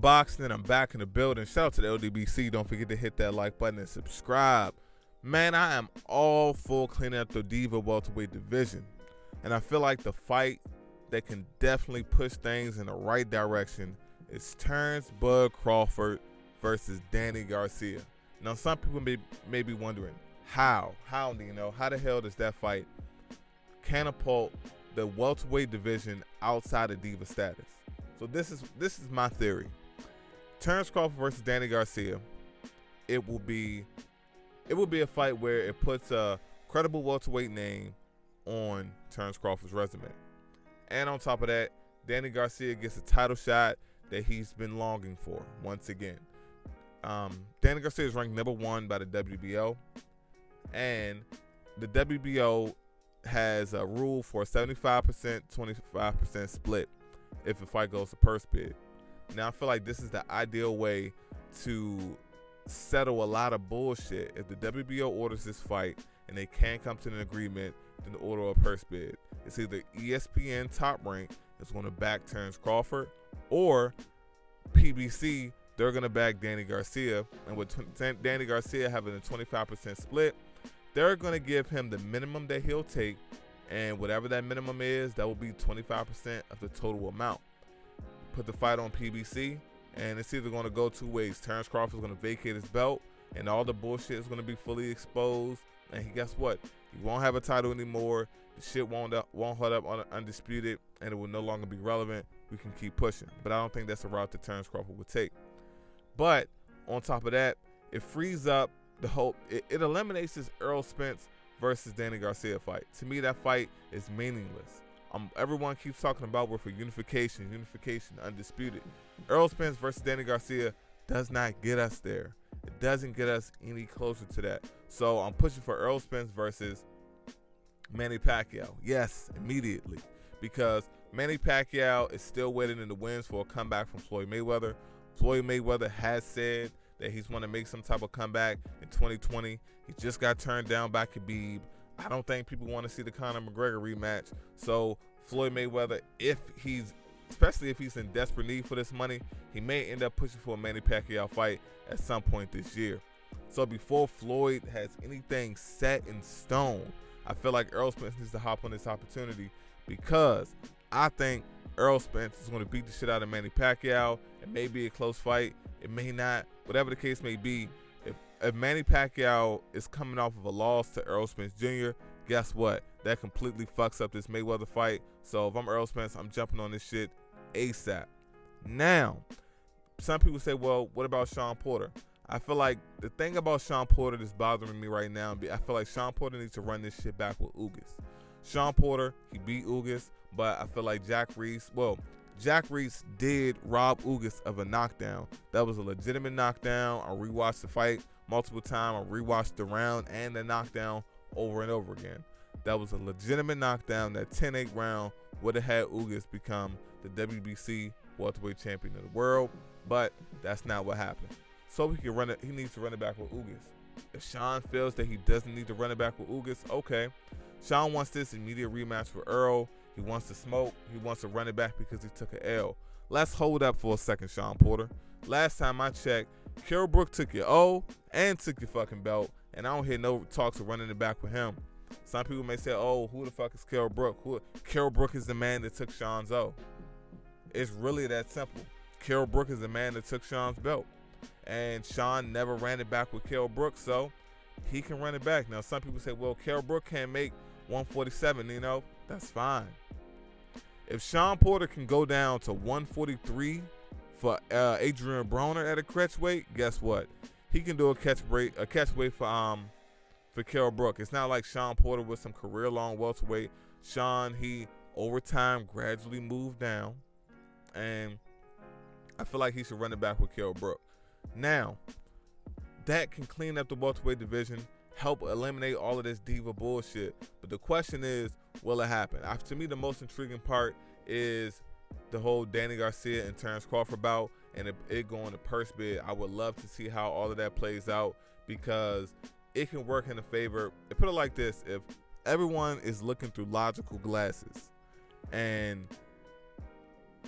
boxing, and I'm back in the building. Shout out to the LDBC. Don't forget to hit that like button and subscribe. Man, I am all for cleaning up the diva welterweight division. And I feel like the fight that can definitely push things in the right direction is Terence Bud Crawford versus Danny Garcia. Now, some people may be wondering, how the hell does that fight catapult the welterweight division outside of diva status? So this is my theory. Terence Crawford versus Danny Garcia. It will be a fight where it puts a credible welterweight name on Terence Crawford's resume. And on top of that, Danny Garcia gets a title shot that he's been longing for once again. Danny Garcia is ranked number 1 by the WBO. And the WBO has a rule for a 75%, 25% split if the fight goes to purse bid. Now, I feel like this is the ideal way to settle a lot of bullshit. If the WBO orders this fight and they can't come to an agreement, then the order a purse bid. It's either ESPN Top Rank is going to back Terence Crawford, or PBC, they're going to back Danny Garcia. And with Danny Garcia having a 25% split, they're going to give him the minimum that he'll take, and whatever that minimum is, that will be 25% of the total amount. Put the fight on PBC, and it's either going to go two ways. Terence Crawford is going to vacate his belt, and all the bullshit is going to be fully exposed. And guess what? He won't have a title anymore. The shit won't hold up on undisputed, and it will no longer be relevant. We can keep pushing. But I don't think that's a route that Terence Crawford would take. But on top of that, it frees up the whole. It eliminates this Errol Spence versus Danny Garcia fight. To me, that fight is meaningless. Everyone keeps talking about we're for unification, undisputed. Errol Spence versus Danny Garcia does not get us there. It doesn't get us any closer to that. So I'm pushing for Errol Spence versus Manny Pacquiao. Yes, immediately. Because Manny Pacquiao is still waiting in the wings for a comeback from Floyd Mayweather. Floyd Mayweather has said that he's want to make some type of comeback in 2020. He just got turned down by Khabib. I don't think people want to see the Conor McGregor rematch. So Floyd Mayweather, especially if he's in desperate need for this money, he may end up pushing for a Manny Pacquiao fight at some point this year. So before Floyd has anything set in stone, I feel like Errol Spence needs to hop on this opportunity, because I think Errol Spence is going to beat the shit out of Manny Pacquiao. It may be a close fight. It may not. Whatever the case may be, if Manny Pacquiao is coming off of a loss to Errol Spence Jr., guess what? That completely fucks up this Mayweather fight. So if I'm Errol Spence, I'm jumping on this shit ASAP. Now, some people say, well, what about Sean Porter? I feel like the thing about Sean Porter that's bothering me right now, I feel like Sean Porter needs to run this shit back with Ugas. Sean Porter, he beat Ugas, but I feel like Jack Reese did rob Ugas of a knockdown. That was a legitimate knockdown. I rewatched the fight multiple times. I rewatched the round and the knockdown over and over again. That was a legitimate knockdown. That 10-8 round would have had Ugas become the WBC welterweight champion of the world, but that's not what happened. So he needs to run it back with Ugas. If Sean feels that he doesn't need to run it back with Ugas, okay. Sean wants this immediate rematch with Earl. He wants to smoke. He wants to run it back because he took an L. Let's hold up for a second, Sean Porter. Last time I checked, Kell Brook took your O and took your fucking belt, and I don't hear no talks of running it back with him. Some people may say, oh, who the fuck is Kell Brook? Kell Brook is the man that took Sean's O. It's really that simple. Kell Brook is the man that took Sean's belt. And Sean never ran it back with Kell Brook, so he can run it back. Now, some people say, well, Kell Brook can't make 147, that's fine. If Sean Porter can go down to 143 for Adrian Broner at a catch weight, guess what? He can do a catch weight for Kell Brook. It's not like Sean Porter was some career-long welterweight. Sean, he over time gradually moved down, and I feel like he should run it back with Kell Brook. Now, that can clean up the welterweight division, help eliminate all of this diva bullshit. But the question is, will it happen? To me, the most intriguing part is the whole Danny Garcia and Terence Crawford bout, and it going to purse bid. I would love to see how all of that plays out, because it can work in the favor. Put it like this: if everyone is looking through logical glasses, and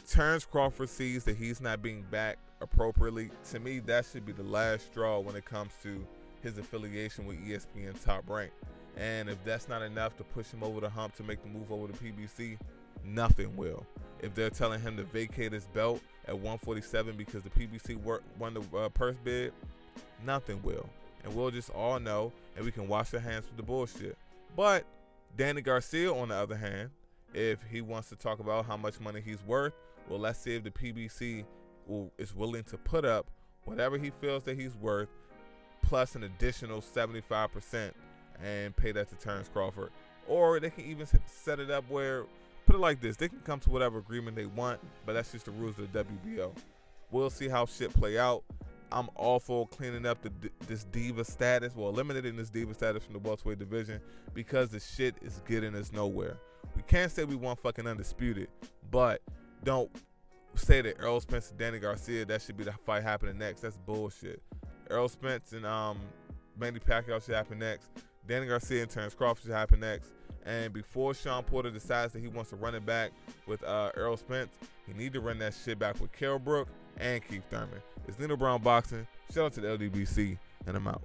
Terence Crawford sees that he's not being backed appropriately, to me, that should be the last straw when it comes to his affiliation with ESPN Top Rank. And if that's not enough to push him over the hump to make the move over to PBC, nothing will. If they're telling him to vacate his belt at 147 because the PBC won the purse bid, nothing will. And we'll just all know, and we can wash our hands with the bullshit. But Danny Garcia, on the other hand, if he wants to talk about how much money he's worth, well, let's see if the PBC is willing to put up whatever he feels that he's worth, plus an additional 75%, and pay that to Terence Crawford. Or they can even set it up where, put it like this, they can come to whatever agreement they want, but that's just the rules of the WBO. We'll see how shit play out. I'm all for cleaning up this diva status, well, eliminating this diva status from the welterweight division, because the shit is getting us nowhere. We can't say we want fucking undisputed, but don't say that Errol Spence and Danny Garcia, that should be the fight happening next. That's bullshit. Errol Spence and Manny Pacquiao should happen next. Danny Garcia and Terence Crawford should happen next. And before Sean Porter decides that he wants to run it back with Errol Spence, he need to run that shit back with Kell Brook and Keith Thurman. It's Nino Brown Boxing. Shout out to the LDBC, and I'm out.